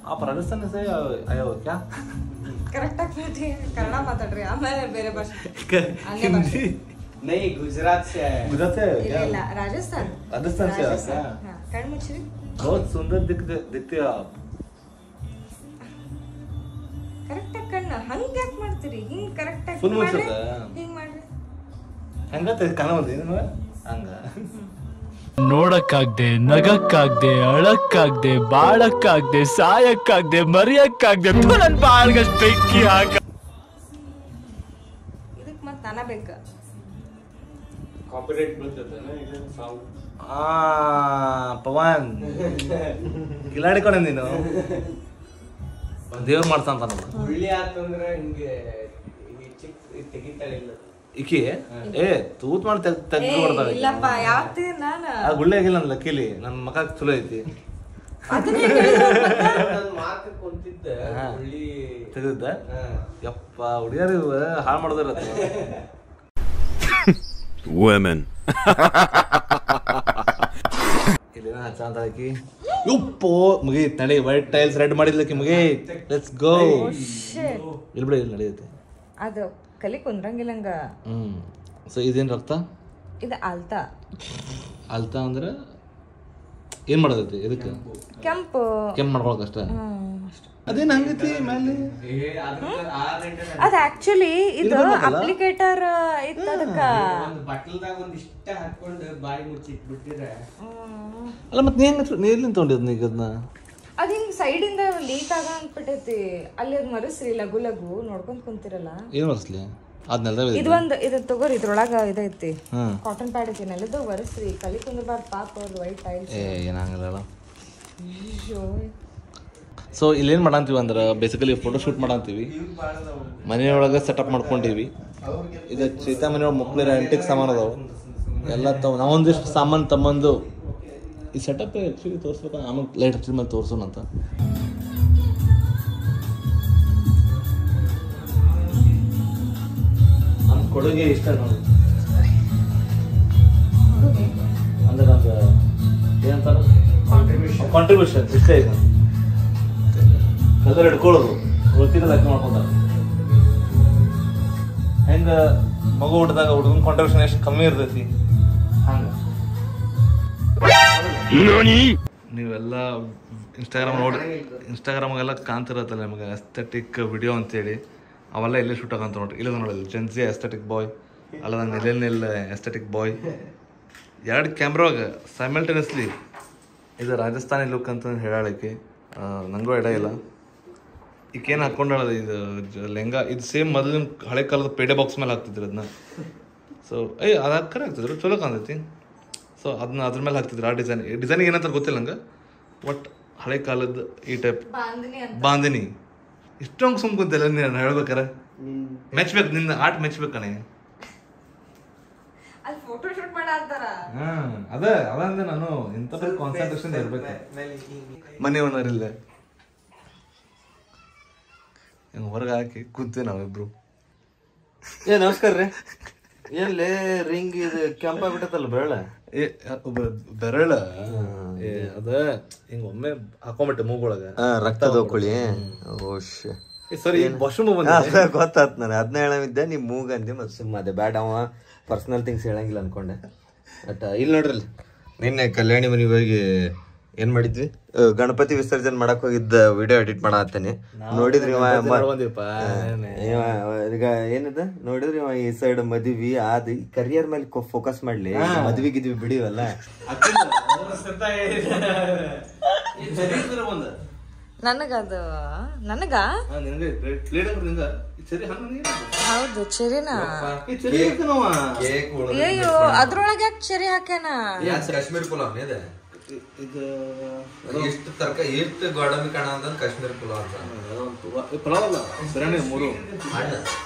आप राजस्थान से आए हो क्या? करेक्ट कन्नड़ माताड्री आमेले बेरे भाषे हिंदी नहीं गुजरात से आया गुजरात से आए हो क्या? ಇಲ್ಲ ರಾಜಸ್ಥಾನ್ राजस्थान से आए हो क्या? ಕಣ್ಣು ಮುಚ್ಚಿರಿ बहुत सुंदर दिखते हो आप. ಕರೆಕ್ಟ್ ಆಗಿ ಕಣ್ಣು ಹಂಗೆ ಯಾಕೆ ಮಾಡ್ತೀರಿ ಹಿಂಗ್ ಕರೆಕ್ಟ್ ಆಗಿ Full ಮಾಡ್ರಿ ಮುಚ್ಚುತ್ತಾ? ಹಿಂಗ್ ಮಾಡ್ರಿ ಹಂಗತ್ತೆ ಕಣ ಬಂದಿನ ಹಂಗ ನೋಡಕ್ಕಾಗ್ದೆ ನಗಕ್ಕಾಗ್ದೆ ಅಳಕ್ಕಾಗ್ದೆ ಬಾಳಕ್ಕಾಗ್ದೆ ಸಾಯಕ್ಕಾಗ್ದೆ ಮರಿಯಕ್ಕಾಗ್ದೆ ನನ್ ಬಾಳ್ಗಷ್ಟು ಬೆಂಕಿ ಹಾಕ ಇದಕ್ ಮತ್ ನಾನ ಬೇಕ कॉपीराइट ಬರ್ತದೆ ಇದು ಸಾಂಗ್ ಪವನ್ ಕಿಲಾಡಿಕೊಂಡ ನೀನು ದೇವ್ರು ಮಾಡ್ತಾನ ಹುಳ್ಳಿ ಆತಂದ್ರೆ ಹಿಂಗೆ ಚಿಕ್ಕ ತೆಗಿತಾಳೆ ಇಲ್ಲ ಇಕಿ ಏ ತೂತ್ ಮಾಡಿ ತೆಗ್ದು ಕೊಡ್ತಾಳೆ ಇಲ್ಲಪ್ಪ ಯಾವತ್ತಿ ನಾನು ಆ ಗುಳ್ಳೆ ಆಗಿಲ್ಲ ನನ್ನ ಲಕ್ಕಿಲಿ ನನ್ನ ಮಗ ಚಲೋ ಐತಿ ನನ್ನ ಮಾತು ಕುಂತಿದ್ದ ಹುಳ್ಳಿ ತೆಗೆದಿದ್ದ ಯಪ್ಪ ಹುಡುಗಿಯರು ಹಾಳು ಮಾಡಿದ್ರ Women. ಇಲ್ಲೇನ ಹಚ್ಚಂತ ಹಾಕಿ ಉಪ್ಪು ಮುಗೀತ್ ನಡಿ ವೈಟ್ ಟೈಲ್ಸ್ ರೆಡ್ ಮಾಡಿದ್ಲಕ್ಕಿ ಮುಗೀತ್ ಲೆಟ್ಸ್ ಗೋ ಇಲ್ಲಿ ಬಿಡ ಇಲ್ಲಿ ನಡೆಯುತ್ತೆ ಅದು ಕಲಿ ಕುಂದ್ರಂಗಿಲ್ಲಂಗ ಸೊ ಇದೇನ್ ರಕ್ತ ಇದು ಆಲ್ತಾ ಅಲ್ತಾ ಅಂದ್ರೆ ಏನ್ ಮಾಡೋದೈತಿ ಇದಕ್ಕೆ ಕೆಂಪು ಕೆಂಪ್ ಮಾಡ್ಕೊಳಕ್ ಅಷ್ಟ ಅದೇನ್ ಹಂಗೈತಿ ಮೇಲೆ ಅದ ಆಕ್ಚುಲಿ ಇದು ಅಪ್ಲಿಕೇಟರ್ ಇತ್ತು ಅದಕ್ಕ ಒಂದು ಬಟ್ಲದಾಗ ಒಂದ್ ಇಷ್ಟ ಹಾಕೊಂಡು ಬಾಯಿ ಮುಚ್ಚಿಟ್ ಬಿಟ್ಟಿದ್ರೆ ಅಲ್ಲ ಮತ್ತೆ ನೀರ್ಲಿಂದ ತೊಗೊಂಡಿದ್ ಈಗ ಅದನ್ನ ಅದ್ ಹಿಂಗ್ ಸೈಡ್ ಇಂದ ಲೀಕ್ ಆಗ ಅನ್ಬಿಟ್ಟೈತಿ ಅಲ್ಲಿ ಅದ್ ಮರಸ್ರಿ ಲಘು ಲಘು ನೋಡ್ಕೊಂಡ್ ಕುಂತಿರಲ್ಲ ಏನ್ ಮರ್ಸ್ಲಿ ಅದ್ನೆಲ್ಲ ಇದು ತಗೋರಿ ಇದ್ರೊಳಗ ಇದೈತಿ ಕಾಟನ್ ಪ್ಯಾಡ್ ಐತಿ ನೆಲದ ಒರೆಸ್ರಿ ಕಲಿ ಕುಂದ್ರಬಾರ್ದು ಪಾಪ ಅವ್ರದ್ದು ವೈಟ್ ಟೈಲ್ಸ್ ಏನಾಗಲ್ಲ ಸೊ ಇಲ್ಲೇನು ಮಾಡಂತೀವಿ ಅಂದ್ರೆ ಬೇಸಿಕಲಿ ಫೋಟೋಶೂಟ್ ಮಾಡಂತೀವಿ ಮನೆಯೊಳಗೆ ಸೆಟಪ್ ಮಾಡ್ಕೊಂಡಿವಿ ಇದು ಚೀತಾ ಮನೆಯೊಳಗೆ ಮಕ್ಕಳಿರ ಆಂಟಿಕ್ ಸಾಮಾನು ಅದಾವು ಎಲ್ಲ ನಾವೊಂದಿಷ್ಟು ಸಾಮಾನು ತಮ್ಮಂದು ಈ ಸೆಟಪ್ ಆ್ಯಕ್ಚುಲಿ ತೋರಿಸ್ಬೇಕು ಆಮೇಲೆ ಲೈಟ್ ಹಚ್ಚಿದ ಮೇಲೆ ತೋರಿಸೋಣ ಅಂತ ನಮ್ಮ ಕೊಡುಗೆ ಇಷ್ಟ ನೋಡಿ ಅಂದ್ರೆ ನಮ್ದು ಏನಂತಾರ ಕಾಂಟ್ರಿಬ್ಯೂಷನ್ ಇಷ್ಟ ಈಗ ಕಲರ್ ಹಿಡ್ಕೊಳ್ಳೋದು ಗೊತ್ತಿಲ್ಲ ಲೆಕ್ಕ ಮಾಡ್ಕೊಂಡಾರ ಹೆಂಗ ಮಗು ಹುಟ್ಟಿದಾಗ ಹುಡುಗನ ಕಾಂಟ್ರಿಬ್ಯೂಷನ್ ಎಷ್ಟು ಕಮ್ಮಿ ಇರ್ತೈತಿ ಹಂಗ ನೀವೆಲ್ಲ ಇನ್ಸ್ಟಾಗ್ರಾಮಾಗೆಲ್ಲ ಕಾಣ್ತಿರತ್ತಲ್ಲ ನಿಮಗೆ ಎಸ್ಥೆಟಿಕ್ ವಿಡಿಯೋ ಅಂತೇಳಿ ಅವೆಲ್ಲ ಇಲ್ಲೇ ಶೂಟ್ ಆಗಂತ ನೋಡ್ರಿ ಇಲ್ಲ ನೋಡಲ್ಲ ಜೆನ್ಸಿ ಎಸ್ಥೆಟಿಕ್ ಬಾಯ್ ಅಲ್ಲ ನೆಲ್ಲ ಎಸ್ಥೆಟಿಕ್ ಬಾಯ್ ಎರಡು ಕ್ಯಾಮ್ರಾಗ ಸೈಮಲ್ಟೇನಿಯಸ್ಲಿ ಇದು ರಾಜಸ್ಥಾನಿ ಲುಕ್ ಅಂತ ಹೇಳಕ್ಕೆ ನನಗೂ ಇಡ ಇಲ್ಲ ಈಗೇನು ಹಾಕ್ಕೊಂಡಾಳದ ಇದು ಲೆಹಂಗಾ ಇದು ಸೇಮ್ ಮೊದಲಿನ ಹಳೆ ಕಾಲದ ಪೇಡೆ ಬಾಕ್ಸ್ ಮೇಲೆ ಹಾಕ್ತಿದ್ರು ಅದನ್ನ ಸೊ ಅದು ಕರೆ ಆಗ್ತಿದ್ರು ಚಲೋ ಕಾಣ್ತೈತಿ ಸೊ ಅದನ್ನ ಅದ್ರ ಮೇಲೆ ಹಾಕ್ತಿದ್ರು ಆ ಡಿಸೈನಿಗೆ ಏನಂತ ಗೊತ್ತಿಲ್ಲ ನಂಗೆ ಬಟ್ ಹಳೆ ಕಾಲದ ಈ ಟೈಪ್ ಬಾಂದಿನಿ ಇಷ್ಟೊಂದು ಸುಮ್ಕುಂತಿಲ್ಲ ನೀನು ಹೇಳ್ಬೇಕಾರೆ ಮೆಚ್ಬೇಕು ನಿನ್ನ ಆರ್ಟ್ ಮೆಚ್ಬೇಕಣೆ ಅದಂದ್ರೆ ನಾನು ಇಂಥ ಕಾನ್ಸಂಟ್ರೇಷನ್ ಇರ್ಬೇಕು ಮನೆ ಓನರ್ ಇಲ್ಲ ಹಿಂಗೆ ಹೊರಗೆ ಹಾಕಿ ಕುಂತೀವಿ ನಾವಿಬ್ರು ನಮಸ್ಕಾರ ರೀ ಏನ್ಲೇ ರಿಂಗ್ ಇದು ಕೆಂಪಾಗ್ಬಿಟ್ಟತ್ತಲ್ಲ ಬೆರಳ ಬೆರಳ ಅದ ಹಿಂಗ ಒಮ್ಮೆ ಹಾಕೊಂಬಿಟ್ಟೆ ಮೂಗೊಳಗ ರಕ್ತ ಹೋಗ್ಕೊಳ್ಳಿ ಸರಿ ವಾಶ್ರೂಮ್ ಗೊತ್ತಾತ್ ನಾನು ಅದನ್ನ ಹೇಳಮಿದ್ದೆ ನೀವ್ ಮೂಗ್ ಅಂದಿ ಮತ್ತೆ ಸುಮ್ಮ ಅದೇ ಬ್ಯಾಡ ಅವ ಪರ್ಸನಲ್ ಥಿಂಗ್ಸ್ ಹೇಳಂಗಿಲ್ಲ ಅನ್ಕೊಂಡೆ ಬಟ್ ಇಲ್ಲಿ ನೋಡ್ರಿ ನಿನ್ನೆ ಕಲ್ಯಾಣಿ ಮನೆಗೆ ಹೋಗಿ ಏನ್ ಮಾಡಿದ್ವಿ ಗಣಪತಿ ವಿಸರ್ಜನೆ ಮಾಡಕ್ ಹೋಗಿದ್ದ ವಿಡಿಯೋ ಎಡಿಟ್ ಮಾಡತ್ತೇನೆ ನೋಡಿದ್ರಿ ಈಗ ಏನಿದೆ ನೋಡಿದ್ರಿ ಈ ಸೈಡ್ ಮದ್ವಿ ಅದ್ ಕರಿಯರ್ ಮೇಲೆ ಫೋಕಸ್ ಮಾಡ್ಲಿ ಮದ್ವಿ ಗಿದ್ವಿ ಬಿಡಿವಲ್ಲ ನನಗದು ನನಗ ಹೌದು ಚೆರಿನಾ ಅಯ್ಯೋ ಅದ್ರೊಳಗೆ ಯಾಕೆ ಚೆರಿ ಹಾಕ್ಯಾನ ಕಾಶ್ಮೀರ್ ಪುಲಾವ್ ಇದೆ ಎಷ್ಟು ಎಷ್ಟು ಗೋಡಂಬಿ ಕಾಣ ಅಂತ ಕಾಶ್ಮೀರ್ ಪುಲಾವ್ ಅಂತ ಪಲಾವ್ ಅಲ್ಲ ಬಿರಿಯಾನಿ ಮೂರು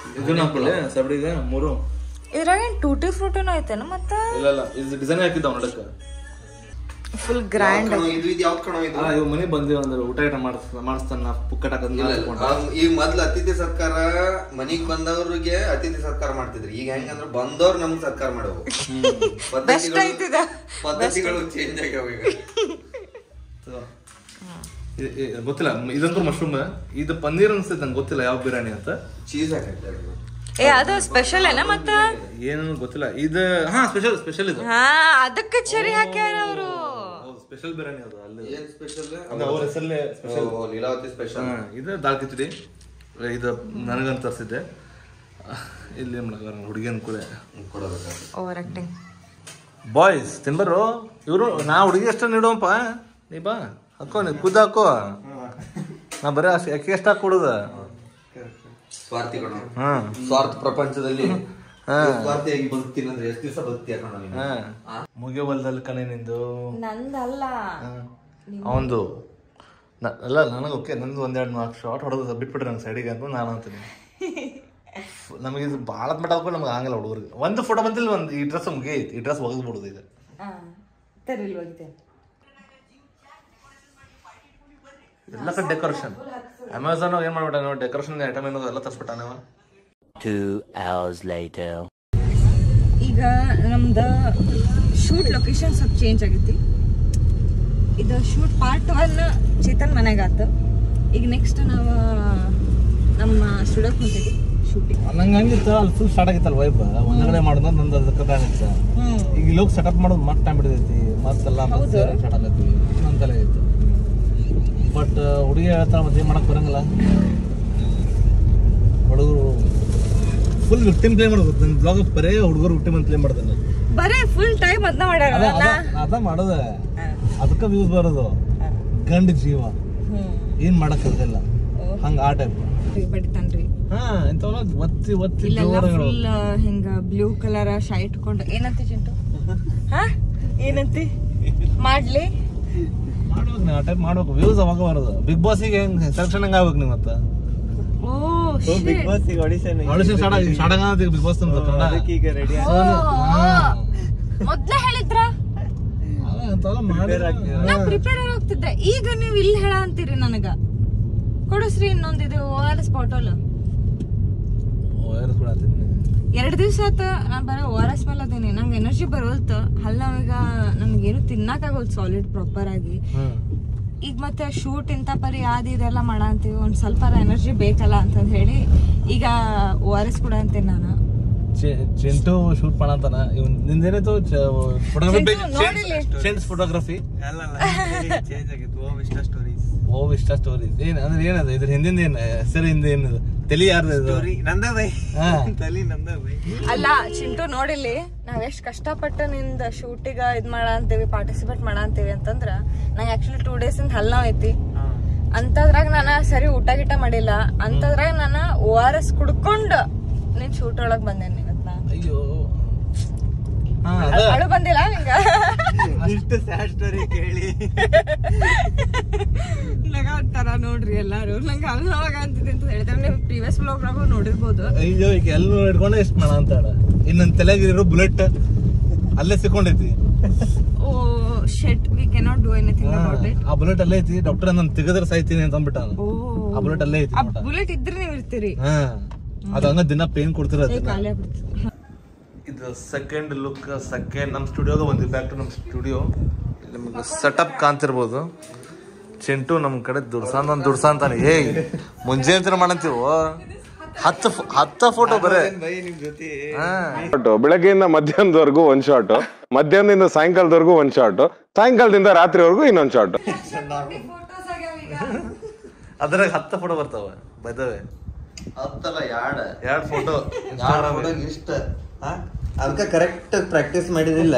ಸಬಡಿಗೆ ಮೂರು ಇದ್ರಾಗ ಟೂಟಿ ಫ್ರೂಟಿನೂ ಐತೇನ ಮತ್ತ ಇಲ್ಲ ಇದು ಡಿಸೈನ್ ಹಾಕಿದ್ದಾವ ನೋಡಕ್ಕ ಫುಲ್ ಗ್ರ್ಯಾಂಡ್ ಇವ್ ಮನೆ ಬಂದಿವ್ ಅಂದ್ರೆ ಊಟ ಗಿಟ ಮಾಡಿಸ್ತಾನ ಪುಕ್ಕಟ ಈಗ ಮೊದ್ಲು ಅತಿಥಿ ಸತ್ಕಾರ ಮನಿಗ್ ಬಂದವ್ರಿಗೆ ಅತಿಥಿ ಸತ್ಕಾರ ಮಾಡ್ತಿದ್ರಿ ಈಗ ಹೆಂಗಂದ್ರ ಬಂದವ್ರು ನಮ್ಗ್ ಸತ್ಕಾರ ಮಾಡವು ಪದ್ಧತಿಗಳು ಚೇಂಜ್ ಆಗ್ಯಾವ ಈಗ ಗೊತ್ತಿಲ್ಲ, ಇದಂತೂ ಮಶ್ರೂಮ್. ಇದು ಪನ್ನೀರ್ ಅನ್ಸುತ್ತೆ, ನಂಗೆ ಗೊತ್ತಿಲ್ಲ ಯಾವ ಬಿರಿಯಾನಿ ಅಂತ. ಚೀಸ್ ಹಾಕೈತೆ ಏ ಅದು ಸ್ಪೆಷಲ್ ಏನ ಮತ್ತ ಏನು ಗೊತ್ತಿಲ್ಲ. ಇದು ಸ್ಪೆಷಲ್ ಇದು. ಅದಕ್ಕೆ ಚರಿ ಹಾಕ್ಯಾರ ಅವರು. ಸ್ಪೆಷಲ್ ಬಿರಿಯಾನಿ ಅದು. ಅಲ್ಲಿ ಏನ್ ಸ್ಪೆಷಲ್? ಅವ್ರ ಹೆಸರಲ್ಲೇ ಸ್ಪೆಷಲ್. ಲೀಲಾವತಿ ಸ್ಪೆಷಲ್. ಇದು ದಾಲ್ ಕಿಚಡಿ. ಇದು ನನಗಂತ ತರಿಸಿದ್ದೆ. ಇಲ್ಲಿ ಹುಡುಗಿಯನ್ ಕೂಡ ಓವರ್ ಆಕ್ಟಿಂಗ್. ಬಾಯ್ಸ್ ತಿನ್ಬರು ಇವರು. ನಾ ಹುಡುಗಿ ಅಷ್ಟ ನೀಡುವಪ್ಪ, ನೀ ಬಾ ಹಾಕೋ, ನೀ ಕುದ ಹಾಕೋ. ನಾ ಬರೀ ಅಕ್ಕಿ ಎಷ್ಟು ಹಾಕೊಡುದ. ಸ್ವಾರ್ಥಿ ಕಣ. ಸ್ವಾರ್ಥ ಪ್ರಪಂಚದಲ್ಲಿ ಸ್ವಾರ್ಥಿಯಾಗಿ ಬದುಕ್ತೀನಿ ಅಂದ್ರೆ ಎಷ್ಟು ದಿವಸ ಬದುಕ್ತಿ ಹಾಕೋಣ. ಮುಗಿಯವಲ್ದಲ್ಲಿ ಕಣೆ ನಿಂದು. ನಂದಲ್ಲ ಅವಂದು ಅಲ್ಲ. ನನಗೆ ಓಕೆ, ನಂದು 1-2-4 ಶಾರ್ಟ್ ಹೊಡೆದು ಬಿಟ್ಬಿಟ್ರೆ ನಂಗೆ ಸೈಡಿಗೆ ಅಂತ ನಾನು ಅಂತೀನಿ. ನಮಗೆ ಇದು ಭಾಳ ಮಟ್ಟ ಹಾಕೊಂಡು ನಮ್ಗೆ ಆಗಲ್ಲ ಹುಡುಗರಿಗೆ. ಒಂದು ಫೋಟೋ ಬಂದಿಲ್ಲ, ಒಂದು ಈ ಡ್ರೆಸ್ ಮುಗಿಯೈತಿ, ಈ ಡ್ರೆಸ್ ಒಗದ್ಬಿಡುದು. ಇದು ಎಲ್ಲ ಕಡೆ ಡೆಕೋರೇಷನ್. ಅಮೆಝಾನ್ ಏನ್ ಮಾಡ್ಬಿಟ್ಟ ನಾವು, ಡೆಕೋರೇಷನ್ ಐಟಮ್ ಏನೋ ಎಲ್ಲ ತರಿಸ್ಬಿಟ್ಟ ನಾವು. 2 hours later. ಈಗ ನಮ್ದು ಶೂಟ್ ಲೊಕೇಶನ್ ಸ್ವಲ್ಪ ಚೇಂಜ್ ಆಗೈತಿ. ಇದು ಶೂಟ್ ಪಾರ್ಟ್ 1 ಚೇತನ್ ಮನೆಗೆ ಆತು. ಈಗ ನೆಕ್ಸ್ಟ್ ನಾವು ನಮ್ಮ ಸ್ಟುಡಿಯೋಕ್ಕೆ ಹೊಂಟಿದ್ವಿ ಶೂಟಿಂಗ್. ನಂಗೆ ಹಂಗಿತ್ತು, ಅಲ್ಲಿ ಫುಲ್ ಸ್ಟಾರ್ಟ್ ಆಗಿತ್ತಲ್ಲ ವೈಬ್. ಒಂದಗಡೆ ಮಾಡೋದು ನಂದು ಅದಕ್ಕೆ ಇತ್ತು. ಈಗ ಇಲ್ಲೋಗಿ ಸೆಟಪ್ ಮಾಡೋದು ಮತ್ತೆ ಟೈಮ್ ಹಿಡಿದೈತಿ. ಮತ್ತೆಲ್ಲ ಸ್ಟಾರ್ಟ್ ಆಗತ್ತೀವಿ ನಂತಲೇ ಐತಿ. ಬಟ್ ಹುಡುಗಿ ಹೇಳ್ತಾಳೆ ಮತ್ತೆ ಏನು ಮಾಡಕ್ಕೆ ಬರಂಗಿಲ್ಲ. ಹುಡುಗರು ಫುಲ್ ವಿಕ್ಟಿಮ್ ಪ್ಲೇ ಮಾಡೋದು. ನನ್ನ ಬ್ಲಾಗ್ ಬರೇ ಹುಡುಗರು ವಿಕ್ಟಿಮ್ ಅಂತ ಪ್ಲೇ ಮಾಡ್ತಾನೆ. ಬರೇ ಫುಲ್ ಟೈಮ್ ಅದನ್ನ ಮಾಡ್ಯಾರ. ಅದ ಮಾಡೋದ, ಅದಕ್ಕೆ ವ್ಯೂಸ್ ಬರೋದು. ಗಂಡ ಜೀವ ಏನ್ ಮಾಡಕ್ ಆಗಲ್ಲ, ಹಂಗ ಆ ಟೈಪ್ ಬಡಿತಾನ್ರಿ. ಇಂಥವೆಲ್ಲ ಒತ್ತಿ ಒತ್ತಿ ಫುಲ್ ಹಿಂಗ ಬ್ಲೂ ಕಲರ್ ಶರ್ಟ್ ಕೊಂಡು. ಏನಂತ ಚಿಂಟು? ಏನಂತಿ ಮಾಡ್ಲಿ? ಮಾಡ್ಬೇಕು ನೀವು ಆ ಟೈಪ್ ಮಾಡ್ಬೇಕು. ವ್ಯೂಸ್ ಅವಾಗ ಬರೋದು. ಬಿಗ್ ಬಾಸಿಗೆ ಹೆಂಗ್ ಸೆಲೆಕ್ಷನ್ ಹಂಗ ಆಗ್ಬೇಕು ನೀವು ಮತ್ತೆ. ಬಿಗ್ ಬಾಸ್ ಆಡಿಷನ್ ಸ್ಟಾರ್ಟ್ ಆಗ ಬಿಗ್ ಬಾಸ್ ಈಗ ರೆಡಿ. ಮೊದ್ಲೇ ಹೇಳಿದ್ರ ನಾ ಪ್ರಿಪೇರ್ ಹೋಗ್ತಿದ್ದೆ. ಈಗ ನೀವು ಇಲ್ಲಿ ಹೇಳ ಅಂತೀರಿ ನನಗ. ಕೊಡಿಸ್ರಿ ಇನ್ನೊಂದಿದೆ ORS ಬಾಟಲ್. 2 ದಿವಸ ಆತ ನಾ ಬರೋ ORS ಮೇಲೆ ಅದೇನಿ. ನಂಗೆ ಎನರ್ಜಿ ಬರೋಲ್ತ. ಹಲ್ಲ ಈಗ ನನ್ಗೇನು ತಿನ್ನಕಾಗೋಲ್ತು ಸಾಲಿಡ್ ಪ್ರಾಪರ್ ಆಗಿ. ಈಗ ಮತ್ತೆ ಶೂಟ್ ಇಂಥ ಪರಿ ಯಾವ್ದು ಇದೆಲ್ಲ ಮಾಡ ಅಂತೀವಿ, ಒಂದ್ ಸ್ವಲ್ಪ ಎನರ್ಜಿ ಬೇಕಲ್ಲ ಅಂತಂದ್ ಹೇಳಿ ಈಗ ORS ಕೂಡ ಅಂತೀನಿ ನಾನು. ಚಿಂಟು ಶೂಟ್ ಮಾಡಂತಾನ. ನಿಂದೇನಾಯ್ತು ಫೋಟೋಗ್ರಫಿ? ಓ ವಿಸ್ಟಾ ಸ್ಟೋರೀಸ್. ಏನ್ ಅಂದ್ರೆ ಏನದು ಇದ್ರ ಹಿಂದಿಂದ? ಏನ್ ಹೆಸರು ಹಿಂದ ಏನದು? ತಲಿ ಯಾರ್ದು? ಅಲ್ಲ ಚಿಂಟು ನೋಡಿಲಿ, ನಾವ್ ಎಷ್ಟ್ ಕಷ್ಟಪಟ್ಟು ನಿಂದ ಶೂಟಿಗ ಇದ್ ಮಾಡ ಅಂತೀವಿ, ಪಾರ್ಟಿಸಿಪೇಟ್ ಮಾಡ ಅಂತೀವಿ ಅಂತಂದ್ರ ನಂಗೆ ಆಕ್ಚುಲಿ 2 days ಇಂದ ಹಲ್ಲ ಐತಿ. ಅಂತದ್ರಾಗ ನಾನು ಸರಿ ಊಟ ಗಿಟ ಮಾಡಿಲ್ಲ. ಅಂತದ್ರಾಗ ನಾನು ORS ಕುಡ್ಕೊಂಡು ನೀನ್ ಶೂಟ್ ಒಳಗ್ ಬಂದೇನಿ ಇವತ್ನ. ಅಯ್ಯೋ ಅಳು ಬಂದಿಲ್ಲ ನಿಂಗ? ಇಷ್ಟು ಸ್ಯಾಡ್ ಸ್ಟೋರಿ ಕೇಳಿ ನಗಾಡ್ತಾರ ನೋಡ್ರಿ ಎಲ್ಲಾರು. ನಂಗೆ ಅಲ್ಲಿ ನೋವಾಗ ಅಂತಿದೆ ಅಂತ ಹೇಳಿದ್ರೆ ನೀವು ಪ್ರೀವಿಯಸ್ ವ್ಲಾಗ್ನಾಗ ನೋಡಿರ್ಬೋದು. ಅಯ್ಯೋ ಈಗ ಎಲ್ಲ ಹಿಡ್ಕೊಂಡು ಎಷ್ಟು ಮಾಡ ಅಂತಾಳ. ಇನ್ನೊಂದ್ ತಲೆಗಿರೋ ಬುಲೆಟ್ ಅಲ್ಲೇ ಸಿಕ್ಕೊಂಡೈತಿ. Oh shit, we cannot do anything about it. ಆ ಬುಲೆಟ್ ಅಲ್ಲೇ ಐತಿ. ಡಾಕ್ಟರ್ ನಾನು ತೆಗೆದ್ರೆ ಸಾಯ್ತೀನಿ ಅಂತ ಅಂದ್ಬಿಟ್ಟ. ಆ ಬುಲೆಟ್ ಅಲ್ಲೇ ಐತಿ. ಆ ಬುಲೆಟ್ ಇದ್ರೆ ನೀವು ಇರ್ತೀರಿ. ಅದು ಹಂಗ ದಿನ ಪೇನ್ ಕೊಡ್ತಿರೋದು. ಖಾಲಿ ಆಗ್ಬಿಡ್ತು. ಇದು ಸೆಕೆಂಡ್ ಲುಕ್. ನಮ್ಮ ಸ್ಟುಡಿಯೋಗೆ ಬಂದ್ವಿ. ಬ್ಯಾಕ್ ಟು ನಮ್ಮ ಸ್ಟುಡಿಯೋ. ನಿಮ್ಗೆ ಸೆಟಪ್ ಕಾಣ್ತಿರ್ಬೋದು. ಚಿಂಟು ನಮ್ಮ ಕಡೆ ದುಡ್ಸಾಂತಾನೆ. ಏಯ್ ಮುಂಜಾನೆ ಮಾಡಂತೀವೋ 10 ಫೋಟೋ ಬರೇ. ಬೆಳಗ್ಗೆಯಿಂದ ಮಧ್ಯಾಹ್ನದವರೆಗೂ 1 ಶಾಟ್, ಮಧ್ಯಾಹ್ನದಿಂದ ಸಾಯಂಕಾಲದವರೆಗೂ 1 ಶಾಟ್, ಸಾಯಂಕಾಲದಿಂದ ರಾತ್ರಿವರೆಗೂ ಇನ್ನೊಂದು ಶಾಟ್. ಅದ್ರಾಗ 10 ಫೋಟೋ ಬರ್ತಾವ. ಬೈದವೆ 2 ಫೋಟೋ ಇಷ್ಟ. ಅದಕ್ಕೆ ಕರೆಕ್ಟ್ ಪ್ರಾಕ್ಟೀಸ್ ಮಾಡಿದಿಲ್ಲ.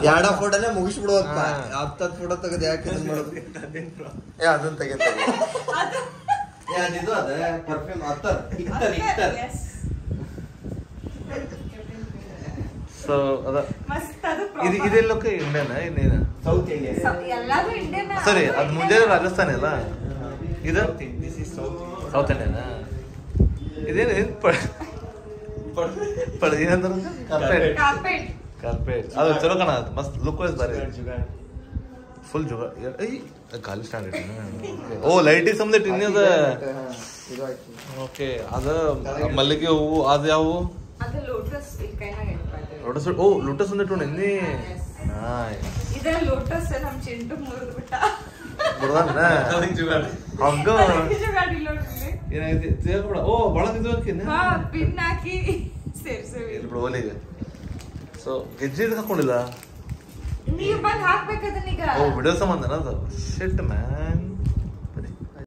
2 ಫೋಟೋನೇ ಮುಗಿಸ್ಬಿಡುವಪ್ಪ. 10 ಫೋಟೋ ತೆಗೆದು ಯಾಕೆ ಮಾಡೋದು? ಅದನ್ನ ತೆಗೆದು ಯಾವ್ದಿದು? ಅದ ಪರ್ಫ್ಯೂಮ್ ಸೊ ಅದ ಇದೆಲ್ಲ ಇಂಡಿಯನ್, ಇನ್ನೇನು ಸೌತ್ ಇಂಡಿಯನ್. ಸರಿ, ಅದು ಮುಂಜಾನೆ ರಾಜಸ್ಥಾನಿ ಅಲ್ಲ ಇದು? South Indian. ಇದೇನು ಕಾರ್ಪೆಟ್. ಅದು ಚಲೋ ಕಾಣ, ಮಸ್ತ್ ಲುಕ್ ವೈಸ್ ಬಾರಿ. ಫುಲ್ ಜುಗ ಖಾಲಿ ಸ್ಟ್ಯಾಂಡ್ ಇಟ್ಟು. ಓ ಲೈಟಿಗೆ ಸಂಬಂಧ ಇನ್ನದ. ಓಕೆ, ಅದ ಮಲ್ಲಿಗೆ ಹೂವು. ಅದು ಯಾವ ಲೋಟಸ್? ಓ ಲೋಟಸ್ ಒಂದಿಟ್ಟು ನಿನ್ನೆ. ಲೋಟಸ್ ನಮ್ ಚಿಂಟು ಮುರಿದ್ಬಿಟ್ಟ. ಬರೋದನ್ನ ಹಂಗ ಏನಾಗೈತಿ ಬಿಡ. ಓ ಭಾಳ ಇದು ಪಿನ್ ಹಾಕಿ ಸೇರ್ಸೇವಿ ಇಲ್ಲಿ ಬಿಡು ಓಲಿಗೆ. ಸೊ ಗೆಜ್ಜೆ ಹಾಕೊಂಡಿಲ್ಲ. ನೀವ್ ಬಂದ್ ಹಾಕ್ಬೇಕದನ್ನೀಗ. ಓ ವಿಡಿಯೋ ಸಂಬಂಧನ ಅದು. ಶಿಟ್ ಮ್ಯಾನ್.